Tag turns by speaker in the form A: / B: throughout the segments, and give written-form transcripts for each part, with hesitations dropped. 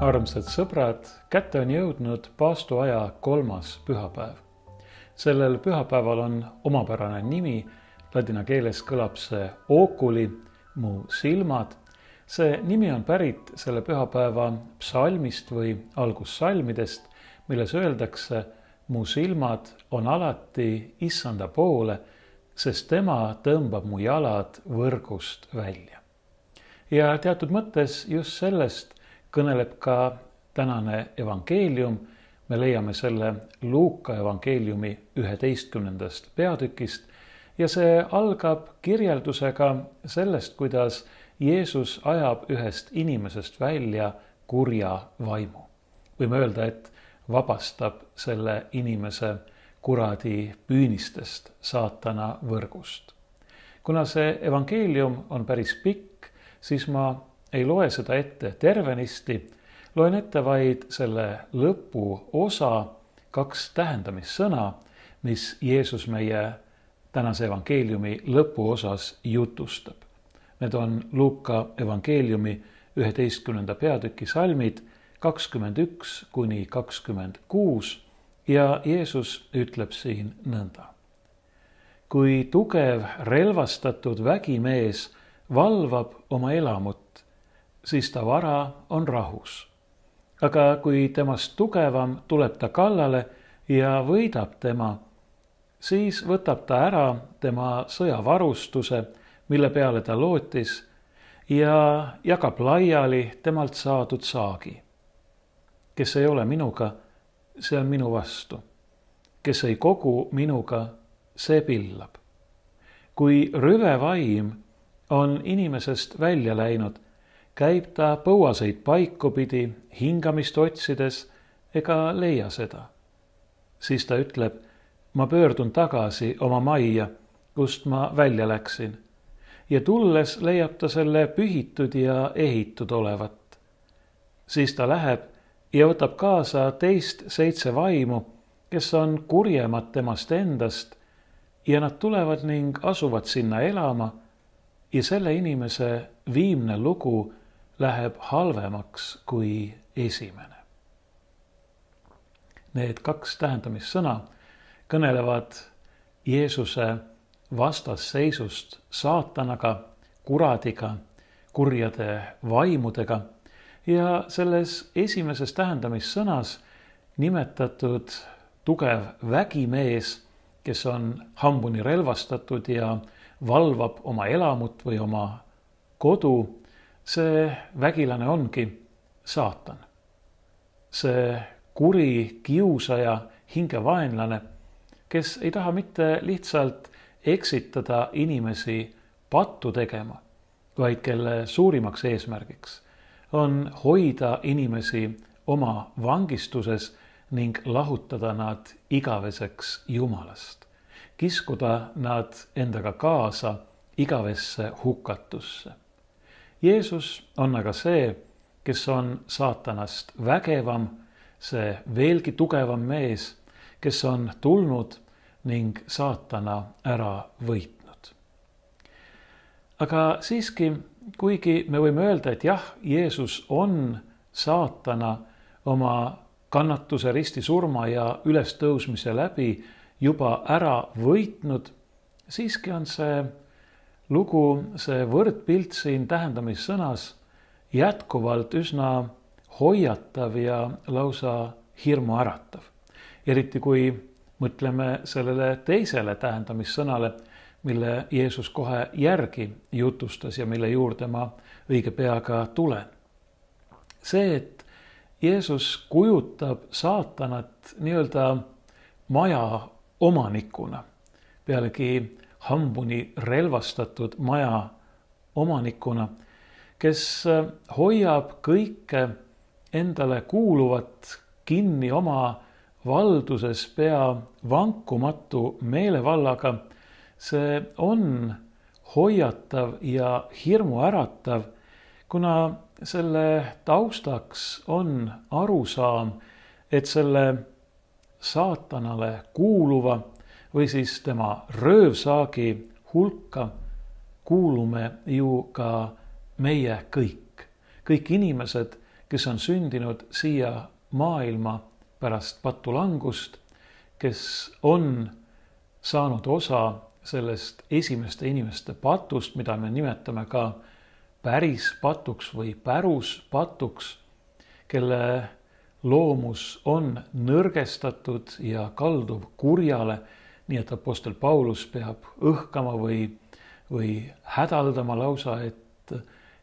A: Armsad sõbrad, kätte on jõudnud paastuaja 3. pühapäev. Sellel pühapäeval on omapärane nimi, ladina keeles kõlab see oculi, mu silmad. See nimi on pärit selle pühapäeva psalmist või algussalmidest, milles öeldakse, mu silmad on alati issanda poole, sest tema tõmbab mu jalad võrgust välja. Ja teatud mõttes just sellest kõneleb ka tänane evangeelium. Me leiame selle Luuka evangeeliumi 11. peatükist ja see algab kirjeldusega sellest, kuidas Jeesus ajab ühest inimesest välja kurja vaimu. Võime öelda, et vabastab selle inimese kuradi püünistest, saatana võrgust. Kuna see evangeelium on päris pikk, siis ma ei loe seda ette tervenisti, loen ette vaid selle lõpuosa 2 tähendamissõna, mis Jeesus meie tänase evangeeliumi lõpuosas jutustab. Need on Luuka evangeeliumi 11. peatüki salmid 21 kuni 26 ja Jeesus ütleb siin nõnda. Kui tugev relvastatud vägimees valvab oma elamut, siis ta vara on rahus. Aga kui temast tugevam tuleb ta kallale ja võidab tema, siis võtab ta ära tema sõjavarustuse, mille peale ta lootis, ja jagab laiali temalt saadud saagi. Kes ei ole minuga, see on minu vastu. Kes ei kogu minuga, see pillab. Kui rüve vaim on inimesest välja läinud, käib ta põuaseid paiku pidi, hingamist otsides ega leia seda. Siis ta ütleb, ma pöördun tagasi oma majja, kust ma välja läksin. Ja tulles leiab ta selle pühitud ja ehitud olevat. Siis ta läheb ja võtab kaasa teist 7 vaimu, kes on kurjemad temast endast, ja nad tulevad ning asuvad sinna elama, ja selle inimese viimne lugu läheb halvemaks kui esimene. Need 2 tähendamissõna kõnelevad Jeesuse vastasseisust saatanaga, kuradiga, kurjade vaimudega ja selles esimeses tähendamissõnas nimetatud tugev vägimees, kes on hambuni relvastatud ja valvab oma elamut või oma kodu, see vägilane ongi saatan. See kuri kiusaja, hingevaenlane, kes ei taha mitte lihtsalt eksitada inimesi pattu tegema, vaid kelle suurimaks eesmärgiks on hoida inimesi oma vangistuses ning lahutada nad igaveseks Jumalast, kiskuda nad endaga kaasa igavesse hukatusse. Jeesus on aga see, kes on saatanast vägevam, see veelgi tugevam mees, kes on tulnud ning saatana ära võitnud. Aga siiski, kuigi me võime öelda, et jah, Jeesus on saatana oma kannatuse, risti surma ja ülestõusmise läbi juba ära võitnud, siiski on see lugu, see võrdpilt siin tähendamissõnas jätkuvalt üsna hoiatav ja lausa hirmuäratav. Eriti kui mõtleme sellele teisele tähendamissõnale, mille Jeesus kohe järgi jutustas ja mille juurde ma õige pea ka tulen. See, et Jeesus kujutab saatanat nii-öelda maja omanikuna, pealegi hambuni relvastatud maja omanikuna, kes hoiab kõike endale kuuluvat kinni oma valduses pea vankumatu meelevallaga, see on hoiatav ja hirmuäratav, kuna selle taustaks on arusaam, et selle saatanale kuuluva või siis tema röövsaagi hulka kuulume ju ka meie kõik inimesed, kes on sündinud siia maailma pärast patulangust, kes on saanud osa sellest esimeste inimeste patust, mida me nimetame ka päris patuks või päruspatuks, kelle loomus on nõrgestatud ja kalduv kurjale, nii et apostel Paulus peab õhkama või hädaldama lausa, et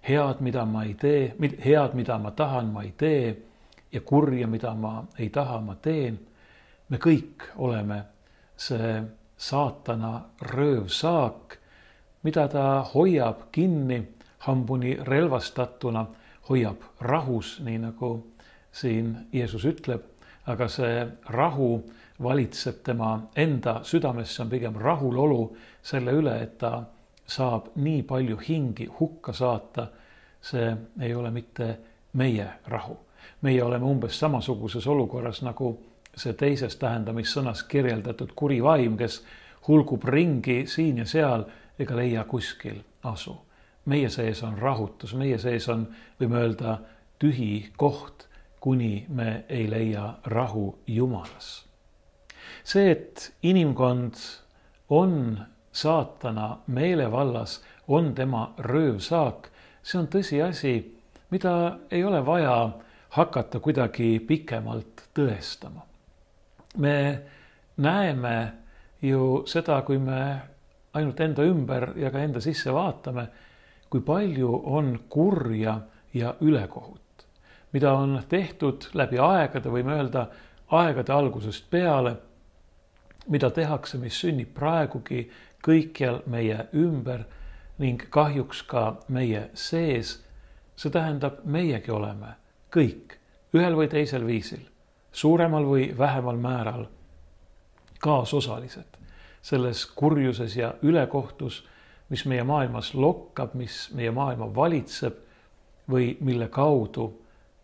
A: head, mida ma ei tee, head, mida ma tahan, ma ei tee ja kurja, mida ma ei taha, ma teen. Me kõik oleme see saatana röövsaak, mida ta hoiab kinni hambuni relvastatuna, hoiab rahus, nii nagu siin Jeesus ütleb, aga see rahu valitseb tema enda südames, see on pigem rahulolu selle üle, et ta saab nii palju hingi hukka saata. See ei ole mitte meie rahu. Meie oleme umbes samasuguses olukorras nagu see teises tähendamissõnas kirjeldatud kuri vaim, kes hulgub ringi siin ja seal ega leia kuskil asu. Meie sees on rahutus, meie sees on, võime öelda, tühi koht, kuni me ei leia rahu Jumalas. See, et inimkond on saatana meelevallas, on tema röövsaak, see on tõsiasi, mida ei ole vaja hakata kuidagi pikemalt tõestama. Me näeme ju seda, kui me ainult enda ümber ja ka enda sisse vaatame, kui palju on kurja ja ülekohut, mida on tehtud läbi aegade, võime öelda aegade algusest peale, mida tehakse, mis sünnib praegugi kõikjal meie ümber ning kahjuks ka meie sees. See tähendab, meiegi oleme kõik ühel või teisel viisil, suuremal või vähemal määral kaasosalised selles kurjuses ja ülekohtus, mis meie maailmas lokkab, mis meie maailma valitseb või mille kaudu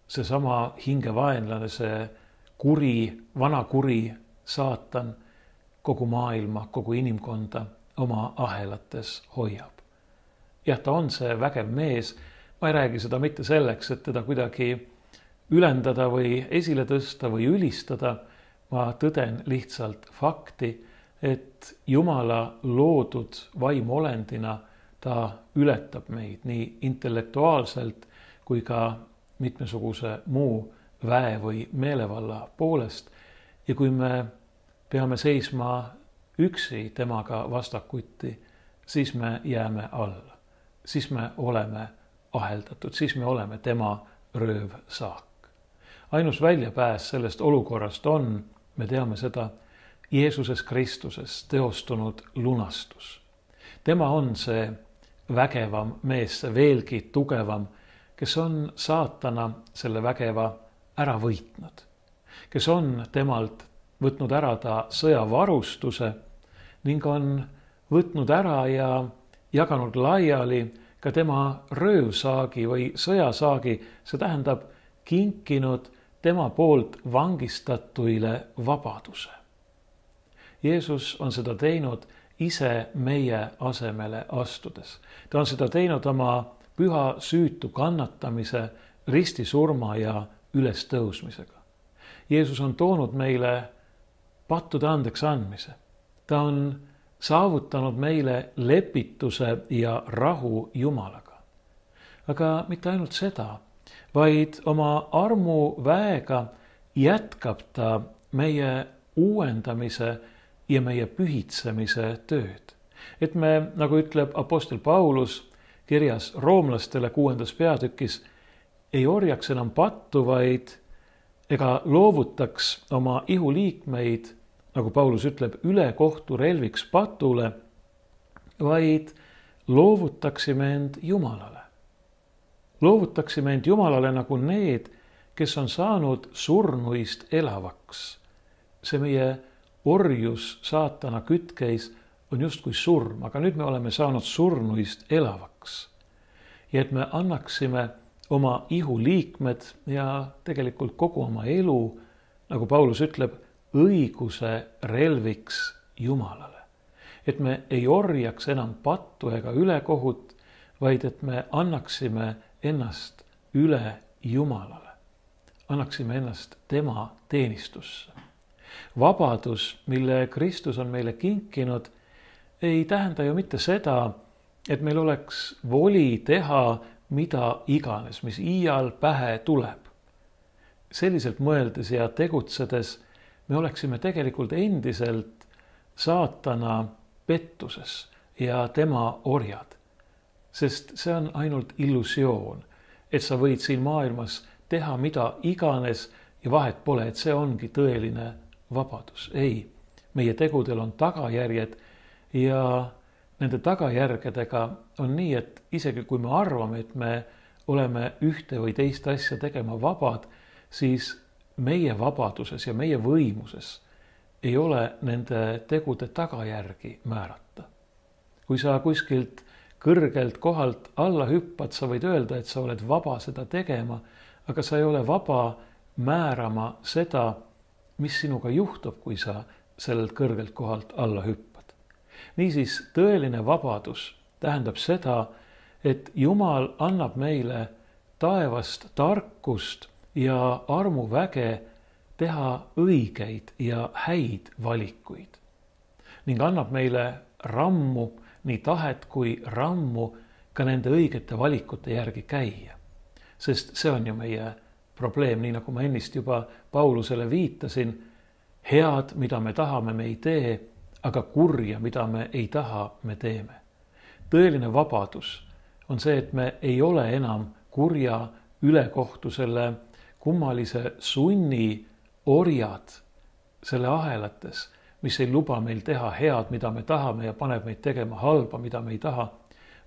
A: seesama hingevaenlane, see kuri, vana kuri saatan kogu maailma, kogu inimkonda oma ahelates hoiab. Jah, ta on see vägev mees. Ma ei räägi seda mitte selleks, et teda kuidagi ülendada või esile tõsta või ülistada. Ma tõden lihtsalt fakti, et Jumala loodud vaimolendina ta ületab meid nii intellektuaalselt kui ka mitmesuguse muu väe või meelevalla poolest. Ja kui me peame seisma üksi temaga vastakuti, siis me jääme alla. Siis me oleme aheldatud, siis me oleme tema röövsaak. Ainus väljapääs sellest olukorrast on, me teame seda, Jeesuses Kristuses teostunud lunastus. Tema on see vägevam mees, see veelgi tugevam, kes on saatana selle vägeva ära võitnud, kes on temalt võtnud ära ta sõjavarustuse ning on võtnud ära ja jaganud laiali ka tema röövsaagi või sõjasaagi, see tähendab kinkinud tema poolt vangistatuile vabaduse. Jeesus on seda teinud ise meie asemele astudes. Ta on seda teinud oma püha süütu kannatamise, ristisurma ja ülestõusmisega. Jeesus on toonud meile pattude andeks andmise. Ta on saavutanud meile lepituse ja rahu Jumalaga. Aga mitte ainult seda, vaid oma armu väega jätkab ta meie uuendamise ja meie pühitsemise tööd. Et me, nagu ütleb apostel Paulus kirjas roomlastele 6. peatükis, ei orjaks enam pattu, vaid ega loovutaks oma ihuliikmeid, nagu Paulus ütleb, ülekohtu relviks patule, vaid loovutaksime end Jumalale. Loovutaksime end Jumalale nagu need, kes on saanud surnuist elavaks. See meie orjus saatana kütkeis on justkui surm, aga nüüd me oleme saanud surnuist elavaks. Ja et me annaksime oma ihuliikmed ja tegelikult kogu oma elu, nagu Paulus ütleb, õiguse relviks Jumalale. Et me ei orjaks enam pattu ega ülekohut, vaid et me annaksime ennast üle Jumalale. annaksime ennast tema teenistusse. Vabadus, mille Kristus on meile kinkinud, ei tähenda ju mitte seda, et meil oleks voli teha mida iganes, mis iial pähe tuleb. Selliselt mõeldes ja tegutsedes me oleksime tegelikult endiselt saatana pettuses ja tema orjad. Sest see on ainult illusioon, et sa võid siin maailmas teha mida iganes ja vahet pole, et see ongi tõeline vabadus. Ei, meie tegudel on tagajärjed ja nende tagajärgedega on nii, et isegi kui me arvame, et me oleme ühte või teist asja tegema vabad, siis meie vabaduses ja meie võimuses ei ole nende tegude tagajärgi määrata. Kui sa kuskilt kõrgelt kohalt alla hüppad, sa võid öelda, et sa oled vaba seda tegema, aga sa ei ole vaba määrama seda, mis sinuga juhtub, kui sa sellelt kõrgelt kohalt alla hüppad. Niisiis, tõeline vabadus tähendab seda, et Jumal annab meile taevast tarkust ja armuväge teha õigeid ja häid valikuid ning annab meile rammu, nii tahet kui rammu ka nende õigete valikute järgi käia. Sest see on ju meie probleem, nii nagu ma ennist juba Paulusele viitasin, head, mida me tahame, me ei tee, aga kurja, mida me ei taha, me teeme. Tõeline vabadus on see, et me ei ole enam kurja ülekohtu selle kummalise sunni orjad selle ahelates, mis ei luba meil teha head, mida me tahame ja paneb meid tegema halba, mida me ei taha,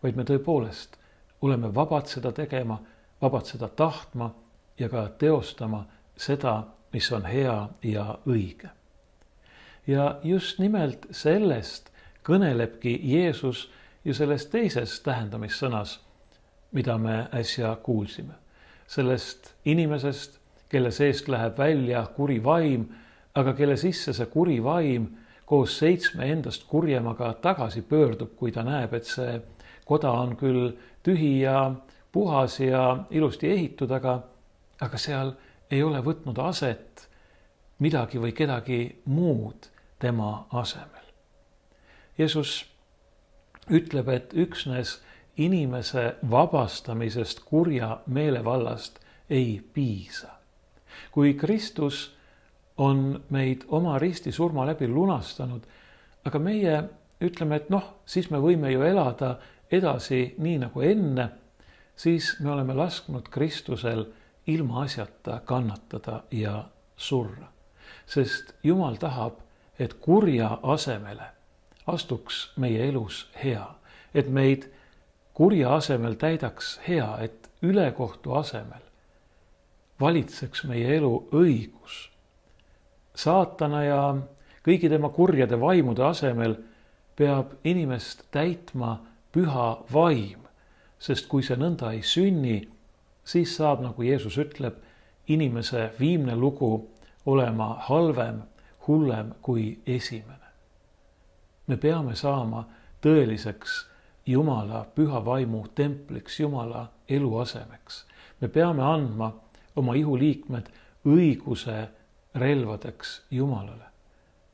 A: vaid me tõepoolest oleme vabad seda tegema, vabad seda tahtma ja ka teostama seda, mis on hea ja õige. Ja just nimelt sellest kõnelebki Jeesus ju selles teises tähendamissõnas, mida me äsja kuulsime. Sellest inimesest, kelle seest läheb välja kuri vaim, aga kelle sisse see kuri vaim koos 7 endast kurjemaga tagasi pöördub, kui ta näeb, et see koda on küll tühi ja puhas ja ilusti ehitud, aga seal ei ole võtnud aset midagi või kedagi muud tema asemel. Jeesus ütleb, et üksnes inimese vabastamisest kurja meelevallast ei piisa. Kui Kristus on meid oma ristisurma läbi lunastanud, aga meie ütleme, et siis me võime ju elada edasi nii nagu enne, siis me oleme lasknud Kristusel ilmaasjata kannatada ja surra. Sest Jumal tahab, et kurja asemele astuks meie elus hea, et meid kurja asemel täidaks hea, et ülekohtu asemel valitseks meie elu õigus. Saatana ja kõigi tema kurjade vaimude asemel peab inimest täitma püha vaim, sest kui see nõnda ei sünni, siis saab, nagu Jeesus ütleb, inimese viimne lugu olema halvem, hullem kui esimene. Me peame saama tõeliseks Jumala püha vaimu templiks, Jumala eluasemeks. Me peame andma oma ihuliikmed õiguse relvadeks Jumalale.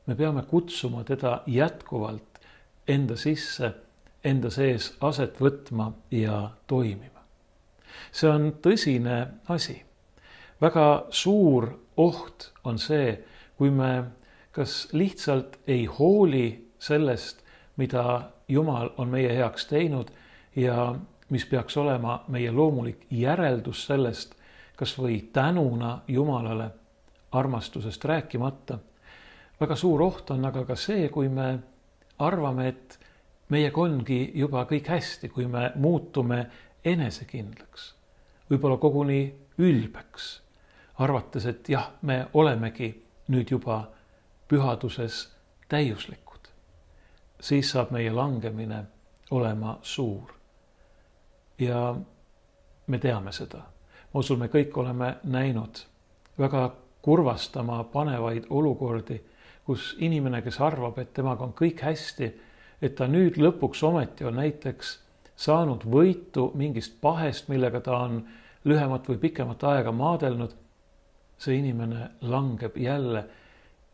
A: Me peame kutsuma teda jätkuvalt enda sisse, enda sees aset võtma ja toimima. See on tõsine asi. Väga suur oht on see, kui me kas lihtsalt ei hooli sellest, mida Jumal on meie heaks teinud ja mis peaks olema meie loomulik järeldus sellest, kas või tänuna Jumalale, armastusest rääkimata. Väga suur oht on aga ka see, kui me arvame, et meiega ongi juba kõik hästi, kui me muutume enesekindlaks, võib-olla koguni ülbeks, arvates, et jah, me olemegi nüüd juba pühaduses täiuslikud. Siis saab meie langemine olema suur. Ja me teame seda. Ma usun, me kõik oleme näinud väga kurvastama panevaid olukordi, kus inimene, kes arvab, et temaga on kõik hästi, et ta nüüd lõpuks ometi on näiteks saanud võitu mingist pahest, millega ta on lühemat või pikemat aega maadelnud, see inimene langeb jälle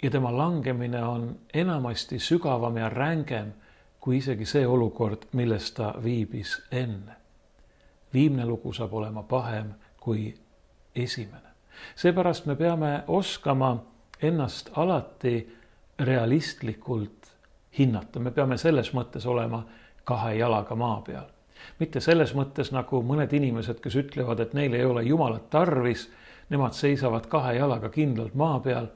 A: ja tema langemine on enamasti sügavam ja rängem kui isegi see olukord, milles ta viibis enne. Viimne lugu saab olema pahem kui esimene. Seepärast me peame oskama ennast alati realistlikult hinnata. Me peame selles mõttes olema 2 jalaga maa peal. Mitte selles mõttes nagu mõned inimesed, kes ütlevad, et neil ei ole Jumalat tarvis, nemad seisavad 2 jalaga kindlalt maa peal.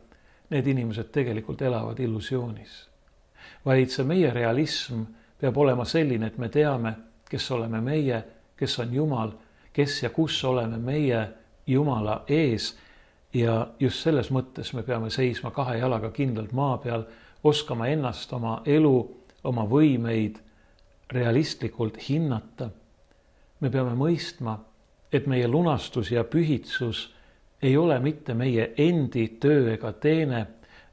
A: Need inimesed tegelikult elavad illusioonis. Vaid see meie realism peab olema selline, et me teame, kes oleme meie, kes on Jumal, kes ja kus oleme meie Jumala ees. Ja just selles mõttes me peame seisma 2 jalaga kindlalt maa peal, oskama ennast, oma elu, oma võimeid realistlikult hinnata. Me peame mõistma, et meie lunastus ja pühitsus ei ole mitte meie endi töö ega teene,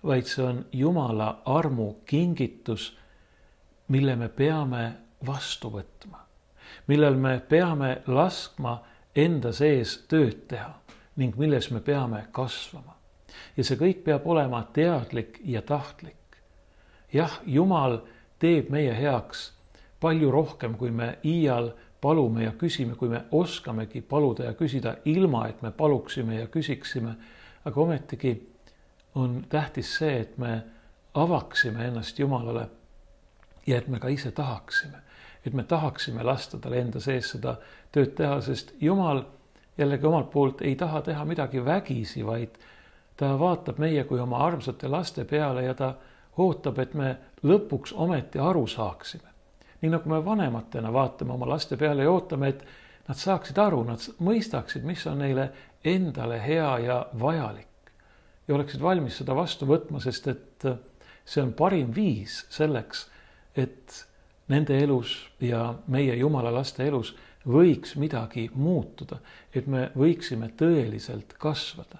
A: vaid see on Jumala armu kingitus, mille me peame vastu võtma, millel me peame laskma enda sees tööd teha ning milles me peame kasvama. Ja see kõik peab olema teadlik ja tahtlik. Jah, Jumal teeb meie heaks palju rohkem, kui me iial palume ja küsime, kui me oskamegi paluda ja küsida ilma, et me paluksime ja küsiksime. Aga ometigi on tähtis see, et me avaksime ennast Jumalale ja et me ka ise tahaksime. Et me tahaksime lasta talle enda sees seda tööd teha, sest Jumal jällegi omalt poolt ei taha teha midagi vägisi, vaid ta vaatab meie kui oma armsate laste peale ja ta ootab, et me lõpuks ometi aru saaksime. Nii nagu me vanematena vaatame oma laste peale ja ootame, et nad saaksid aru, nad mõistaksid, mis on neile endale hea ja vajalik. Ja oleksid valmis seda vastu võtma, sest et see on parim viis selleks, et nende elus ja meie Jumala laste elus võiks midagi muutuda, et me võiksime tõeliselt kasvada.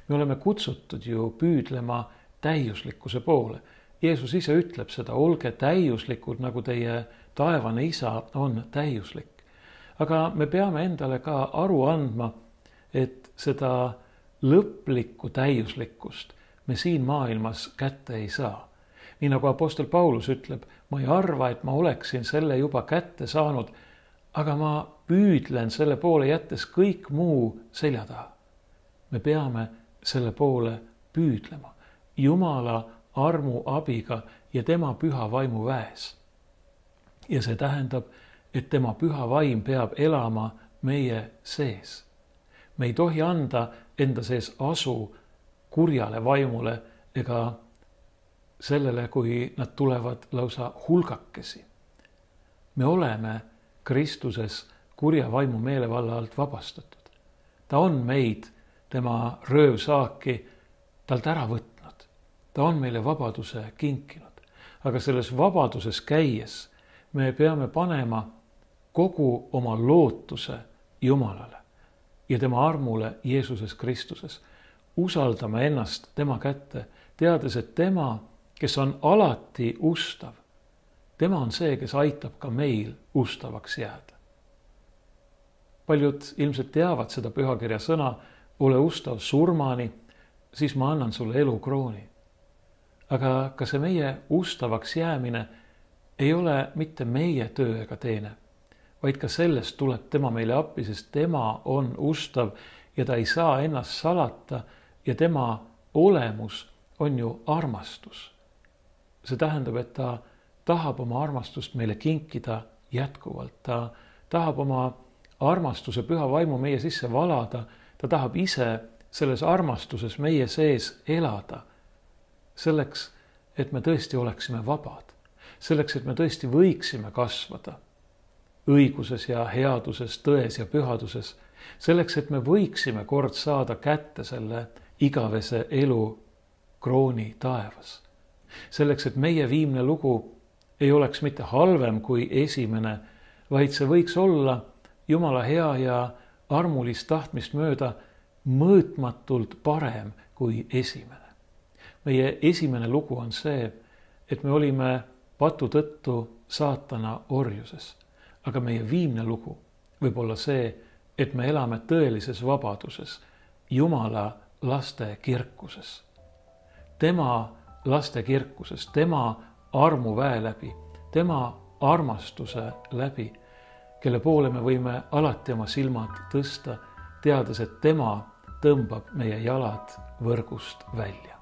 A: Me oleme kutsutud ju püüdlema täiuslikkuse poole. Jeesus ise ütleb seda, olge täiuslikud, nagu teie taevane isa on täiuslik. Aga me peame endale ka aru andma, et seda lõplikku täiuslikkust me siin maailmas kätte ei saa. Nii nagu apostel Paulus ütleb, ma ei arva, et ma oleksin selle juba kätte saanud, aga ma püüdlen selle poole jättes kõik muu selja taha. Me peame selle poole püüdlema Jumala armu abiga ja tema püha vaimu väes. Ja see tähendab, et tema püha vaim peab elama meie sees. Me ei tohi anda enda sees asu kurjale vaimule ega sellele, kui nad tulevad lausa hulgakesi. Me oleme Kristuses kurja vaimu meelevalla alt vabastatud. Ta on meid tema röövsaaki talt ära võtnud. Ta on meile vabaduse kinkinud. Aga selles vabaduses käies me peame panema kogu oma lootuse Jumalale ja tema armule Jeesuses Kristuses. Usaldame ennast tema kätte, teades, et tema, kes on alati ustav, tema on see, kes aitab ka meil ustavaks jääda. Paljud ilmselt teavad seda pühakirja sõna, ole ustav surmani, siis ma annan sulle elukrooni. Aga ka see meie ustavaks jäämine ei ole mitte meie töö ega teene, vaid ka sellest tuleb tema meile appi, sest tema on ustav ja ta ei saa ennast salata ja tema olemus on ju armastus. See tähendab, et ta tahab oma armastust meile kinkida jätkuvalt. Ta tahab oma armastuse püha vaimu meie sisse valada. Ta tahab ise selles armastuses meie sees elada. Selleks, et me tõesti oleksime vabad. Selleks, et me tõesti võiksime kasvada õiguses ja headuses, tões ja pühaduses. Selleks, et me võiksime kord saada kätte selle igavese elu krooni taevas. Selleks, et meie viimne lugu ei oleks mitte halvem kui esimene, vaid see võiks olla Jumala hea ja armulist tahtmist mööda mõõtmatult parem kui esimene. Meie esimene lugu on see, et me olime patu tõttu saatana orjuses. Aga meie viimne lugu võib olla see, et me elame tõelises vabaduses Jumala laste kirkuses. Tema laste kirkuses, tema armuväe läbi, tema armastuse läbi, kelle poole me võime alati oma silmad tõsta, teades, et tema tõmbab meie jalad võrgust välja.